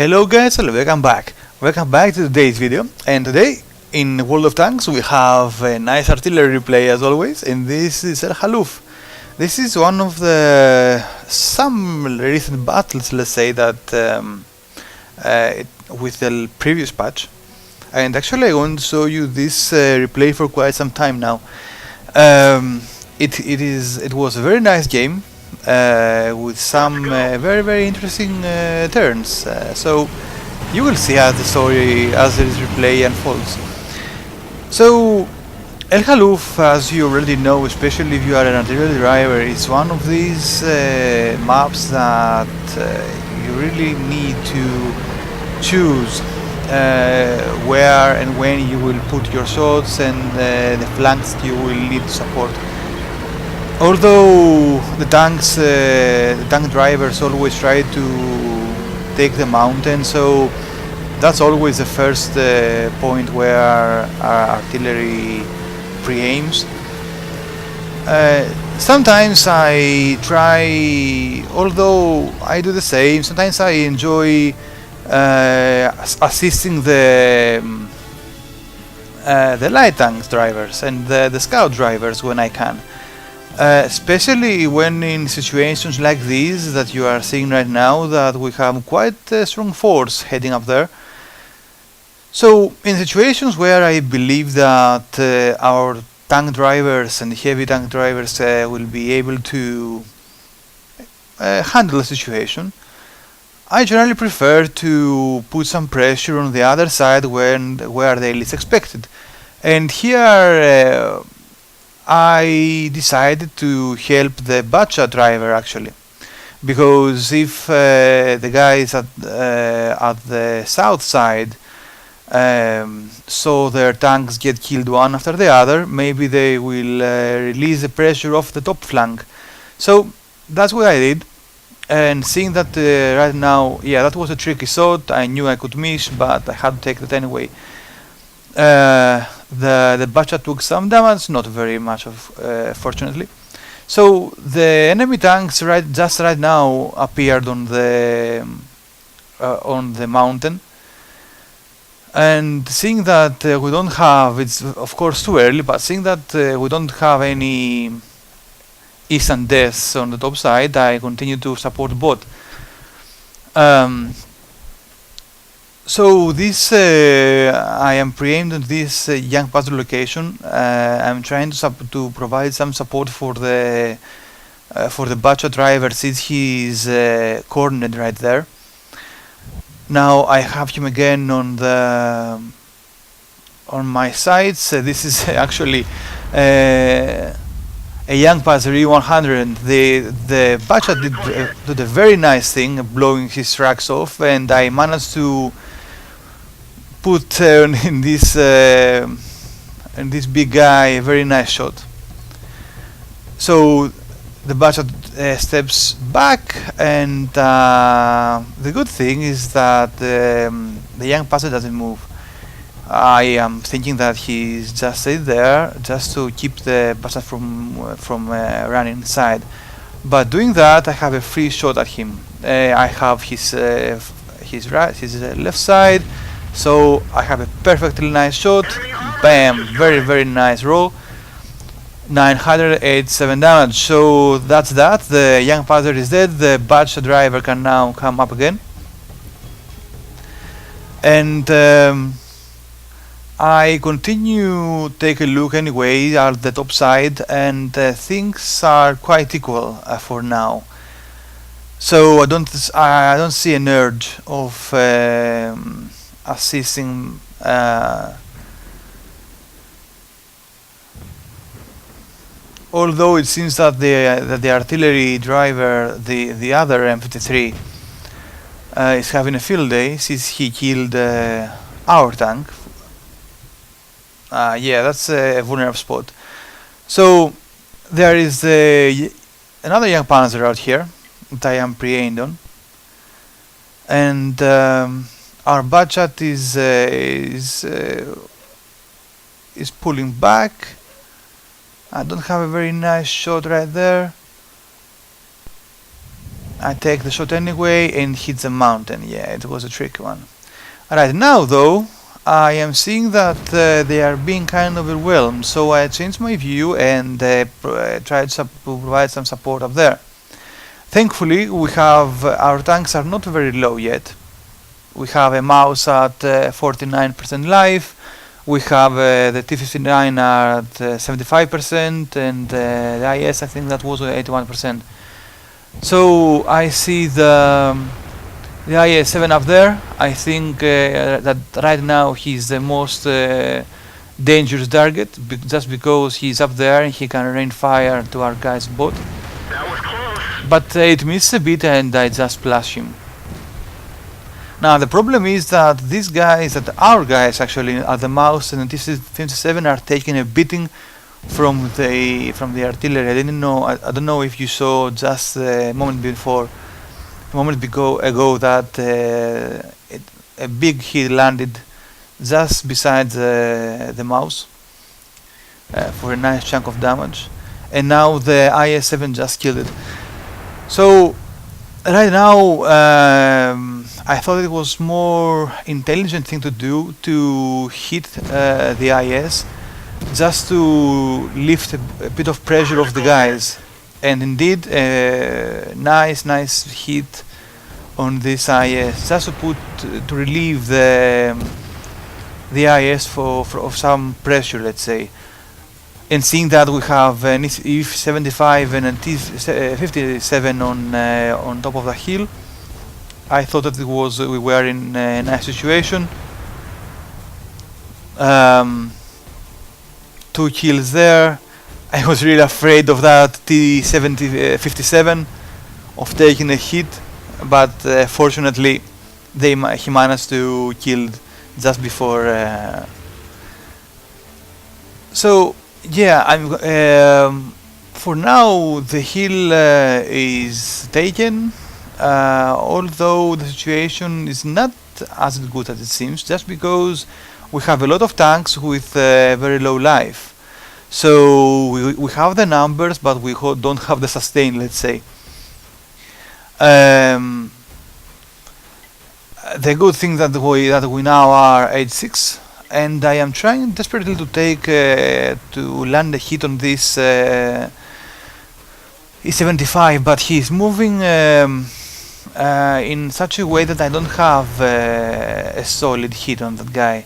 Hello guys, and welcome back. Welcome back to today's video. And today in World of Tanks we have a nice artillery replay as always, and this is Haluf. This is one of the some recent battles, let's say, that with the previous patch. And actually I want to show you this replay for quite some time now. It was a very nice game. With some very interesting turns, so you will see as the story, as this replay unfolds. So El Haluf, as you already know, especially if you are an artillery driver, is one of these maps that you really need to choose where and when you will put your shots and the flanks you will need to support. Although the tank drivers always try to take the mountain, so that's always the first point where our artillery pre-aims. Sometimes I try, although I do the same, sometimes I enjoy assisting the light tank drivers and the scout drivers when I can. Especially when in situations like these that you are seeing right now, that we have quite a strong force heading up there. So in situations where I believe that our tank drivers and heavy tank drivers will be able to handle the situation, I generally prefer to put some pressure on the other side where they least expected. And here I decided to help the Bacha driver, actually, because if the guys at the south side saw their tanks get killed one after the other, maybe they will release the pressure off the top flank. So that's what I did, and seeing that right now, yeah, that was a tricky shot. I knew I could miss, but I had to take it anyway. The Bacha took some damage, not very much fortunately. So the enemy tanks just right now appeared on the mountain, and seeing that we don't have, it's of course too early, but seeing that we don't have any instant deaths on the top side, I continue to support WoT. So this I am pre-aimed on this young puzzle location. I'm trying to provide some support for the Bacha driver, since he is cornered right there. Now I have him again on my sides. This is actually a young Pazari 100, and the Bacha did a very nice thing, blowing his tracks off, and I managed to put in this big guy a very nice shot. So the Bacha steps back, and the good thing is that the young Pazar doesn't move. I am thinking that he's just stayed there just to keep the Bacha from running inside. But doing that, I have a free shot at him. I have his left side. So I have a perfectly nice shot. Bam! Very nice roll. 987 damage. So that's that. The young Pazar is dead. The Bacha driver can now come up again. And I continue take a look anyway at the top side, and things are quite equal for now. So I don't see an urge of assisting although it seems that the artillery driver, the other m53, is having a field day since he killed our tank. Yeah, that's a vulnerable spot. So there is another young Panzer out here that I am pre-aimed on, and our Bachat is pulling back. I don't have a very nice shot right there. I take the shot anyway and hit the mountain. Yeah, it was a tricky one. Right now though, I am seeing that they are being kind of overwhelmed, so I changed my view and tried to provide some support up there. Thankfully, we have our tanks are not very low yet. We have a mouse at 49% life. We have the T59 at 75%, and the IS, I think that was 81%. So I see the IS-7 up there. I think that right now he's the most dangerous target, just because he's up there and he can rain fire to our guy's boat. That was close. But it missed a bit and I just flash him. Now the problem is that these guys, that our guys actually, at the mouse and the T57 are taking a beating from the artillery. I don't know if you saw just a moment ago that a big hit landed just beside the mouse for a nice chunk of damage, and now the IS-7 just killed it. So right now I thought it was more intelligent thing to do to hit the IS, just to lift a bit of pressure off the guys, and indeed nice hit on this IS, just to relieve the IS of some pressure, let's say. And seeing that we have an F-75 and a T-57 on top of the hill, I thought that we were in a nice situation. 2 kills there. I was really afraid of that T-57 of taking a hit, but fortunately he managed to kill just before. So yeah, for now the hill is taken, although the situation is not as good as it seems, just because we have a lot of tanks with very low life. So we have the numbers, but we don't have the sustain, let's say. The good thing that we now are 8-6, and I am trying desperately to to land a hit on this E75, but he's moving in such a way that I don't have a solid hit on that guy.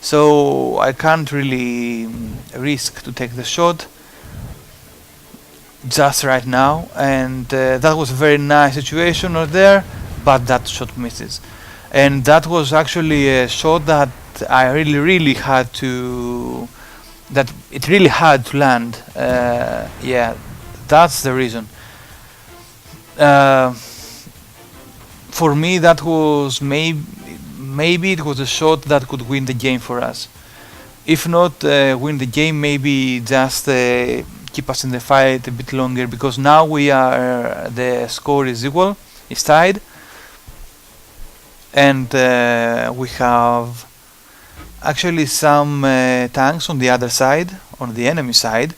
So I can't really risk to take the shot just right now, and that was a very nice situation right there, but that shot misses. And that was actually a shot that I really had to, that it really had to land. Yeah, that's the reason. For me, that was maybe it was a shot that could win the game for us. If not win the game, maybe just keep us in the fight a bit longer, because now the score is equal, it's tied, and we have actually some tanks on the other side, on the enemy side,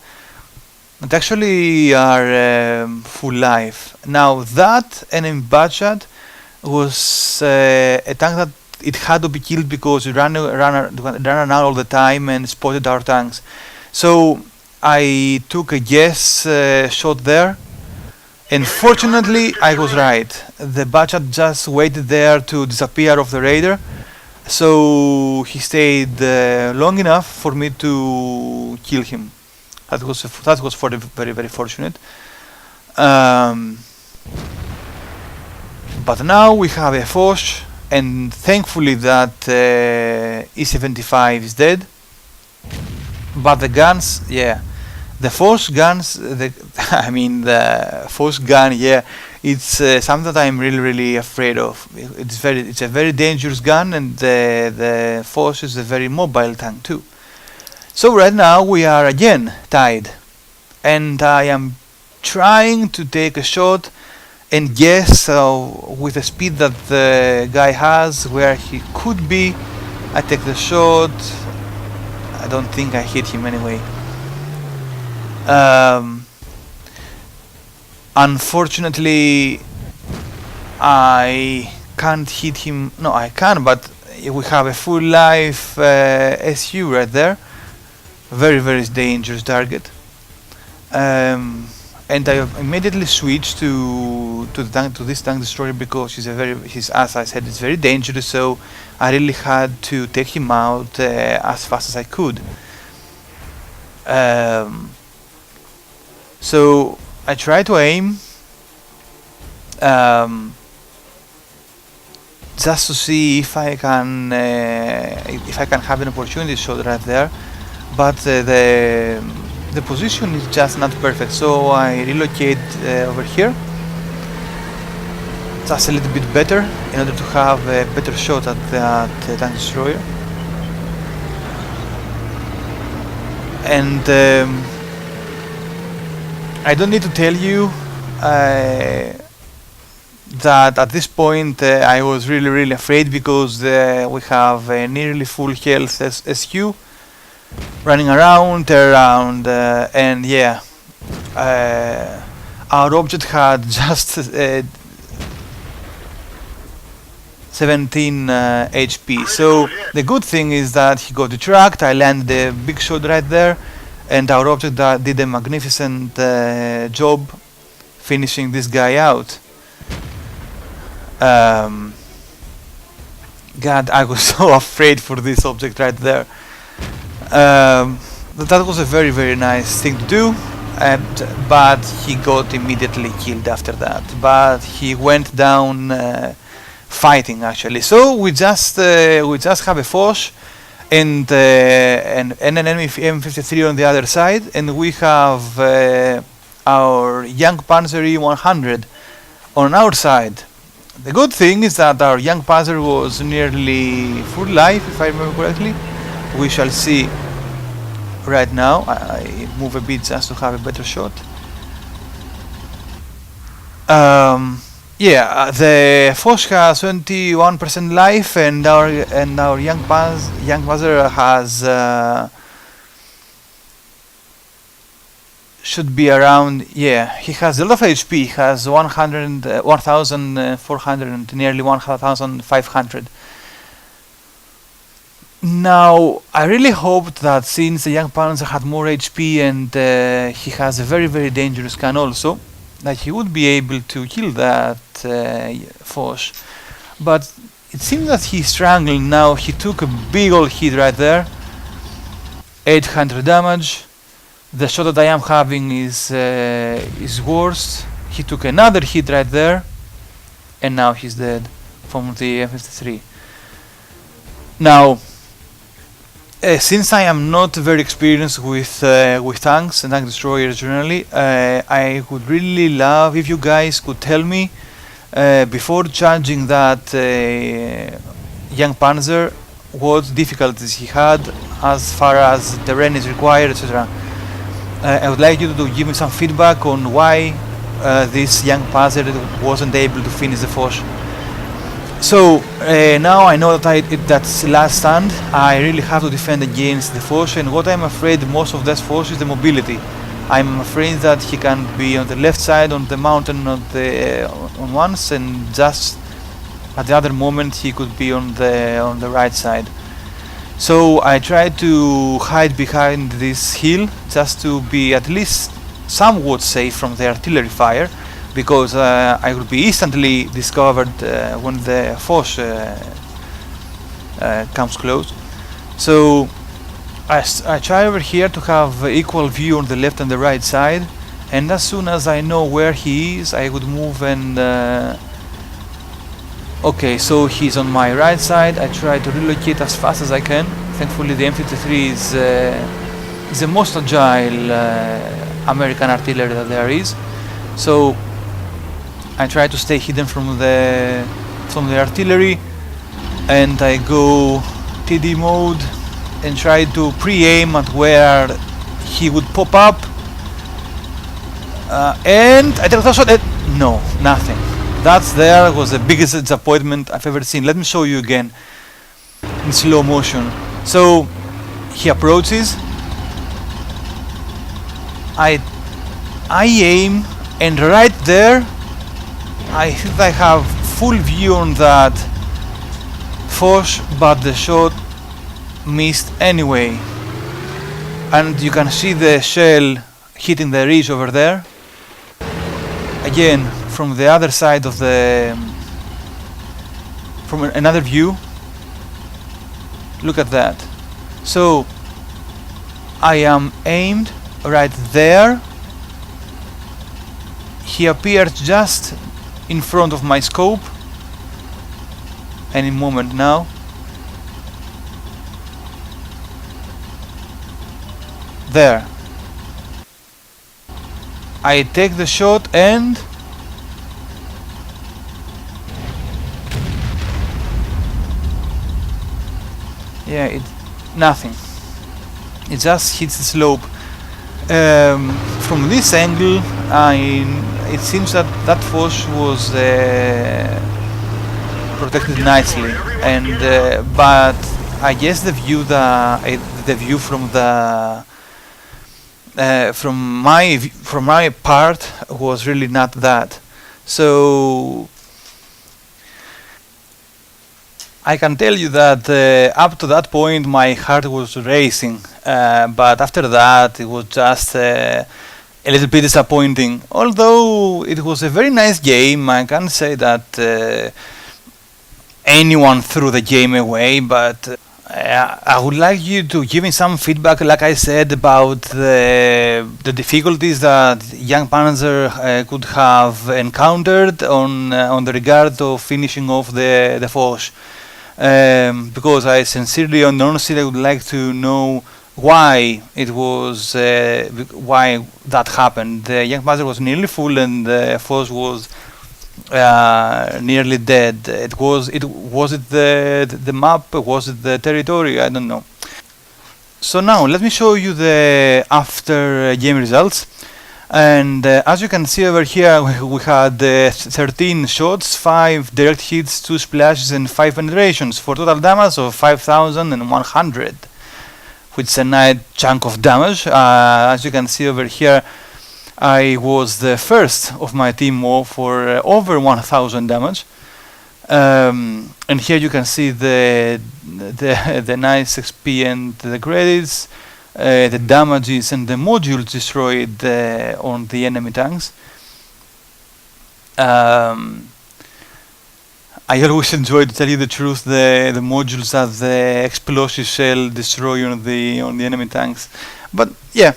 that actually are full life. Now that enemy budget was a tank that it had to be killed because it ran around all the time and spotted our tanks. So I took a guess shot there, and fortunately I was right. The budget just waited there to disappear off the radar, so he stayed long enough for me to kill him. That was very fortunate. But now we have a Foch, and thankfully that E75 is dead. But the guns, yeah, the Foch guns, I mean the Foch gun, yeah, it's something that I'm really afraid of. It's a very dangerous gun, and the Foch is a very mobile tank too. So right now we are again tied, and I am trying to take a shot and guess with the speed that the guy has where he could be. I take the shot. I don't think I hit him anyway. Unfortunately, I can't hit him. No, I can, but we have a full life SU right there. Very, very dangerous target. And I immediately switched to this tank destroyer because he's, as I said, it's very dangerous. So I really had to take him out as fast as I could. So I tried to aim just to see if I can have an opportunity shot right there, but the position is just not perfect. So I relocate over here, just a little bit better, in order to have a better shot at that tank destroyer. And I don't need to tell you that at this point I was really afraid, because we have a nearly full health SQ running around, and yeah, our object had just 17 HP. So the good thing is that he got detracked. I landed a big shot right there, and our object did a magnificent job finishing this guy out. God, I was so afraid for this object right there. That was a very nice thing to do, but he got immediately killed after that. But he went down fighting, actually. So we just have a Foch and an m53 on the other side, and we have our young Panzer E100 on our side. The good thing is that our young Panzer was nearly full life, if I remember correctly. We shall see right now. I move a bit just to have a better shot. Yeah, the Foch has 21% life, and our young Panzer has should be around, yeah, he has a lot of HP. He has 1,400 and nearly 1,500. Now, I really hoped that since the young Panzer had more HP and he has a very dangerous gun also, that he would be able to kill that Foch. But it seems that he's struggling now. He took a big old hit right there, 800 damage. The shot that I am having is worse. He took another hit right there, and now he's dead from the m53. Now, since I am not very experienced with tanks and tank destroyers generally, I would really love if you guys could tell me before charging that young Panzer what difficulties he had as far as terrain is required, etc. I would like you to give me some feedback on why this young Panzer wasn't able to finish the Foch. So now I know that that's last stand. I really have to defend against the Foch, and what I'm afraid most of this Foch is the mobility. I'm afraid that he can be on the left side on the mountain on once, and just at the other moment he could be on the right side. So I tried to hide behind this hill just to be at least somewhat safe from the artillery fire, because I would be instantly discovered when the Foch comes close. So I try over here to have equal view on the left and the right side, and as soon as I know where he is, I would move and okay, so he's on my right side. I try to relocate as fast as I can. Thankfully the M53 is the most agile American artillery that there is. So I try to stay hidden from the artillery, and I go TD mode and try to pre-aim at where he would pop up, and I take a shot. No, nothing. That was the biggest disappointment I've ever seen. Let me show you again in slow motion. So he approaches, I aim, and right there I think I have full view on that Foch, but the shot missed anyway. And you can see the shell hitting the ridge over there. Again, from the other side of the... from another view. Look at that. So I am aimed right there. He appeared just in front of my scope. Any moment now. There. I take the shot and yeah, nothing. It just hits the slope. From this angle, it seems that that Foch was protected nicely, and but I guess the view from the from my part was really not that. So I can tell you that up to that point my heart was racing, but after that it was just a little bit disappointing. Although it was a very nice game, I can't say that anyone threw the game away, but I would like you to give me some feedback, like I said, about the difficulties that young Panzer could have encountered on the regard of finishing off the Foch. Because I sincerely and honestly would like to know why it was why that happened. The young Panzer was nearly full and the Foch was nearly dead. Was it the map? Was it the territory? I don't know. So now let me show you the after game results. And as you can see over here, we had 13 shots, 5 direct hits, 2 splashes and 5 penetrations for total damage of 5,100, which is a nice chunk of damage. As you can see over here, I was the first of my team for over 1,000 damage. And here you can see the nice XP and the credits, the damages and the modules destroyed on the enemy tanks. I always enjoy, to tell you the truth, the modules that the explosive shell destroy on the enemy tanks. But yeah,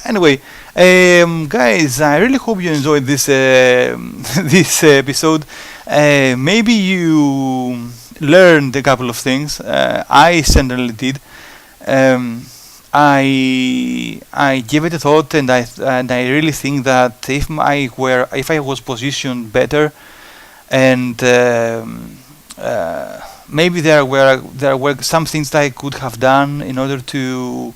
anyway, guys, I really hope you enjoyed this this episode. Maybe you learned a couple of things. I certainly did. I gave it a thought, and I really think that if I was positioned better, and maybe there were some things that I could have done in order to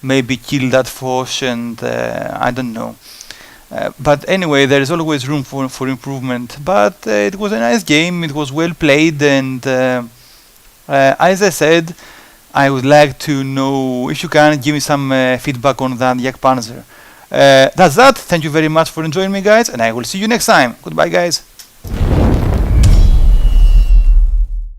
maybe kill that Foch, and I don't know. But anyway, there is always room for improvement. But it was a nice game. It was well played, and as I said, I would like to know if you can give me some feedback on that Yak Panzer. That's that. Thank you very much for joining me, guys, and I will see you next time. Goodbye, guys.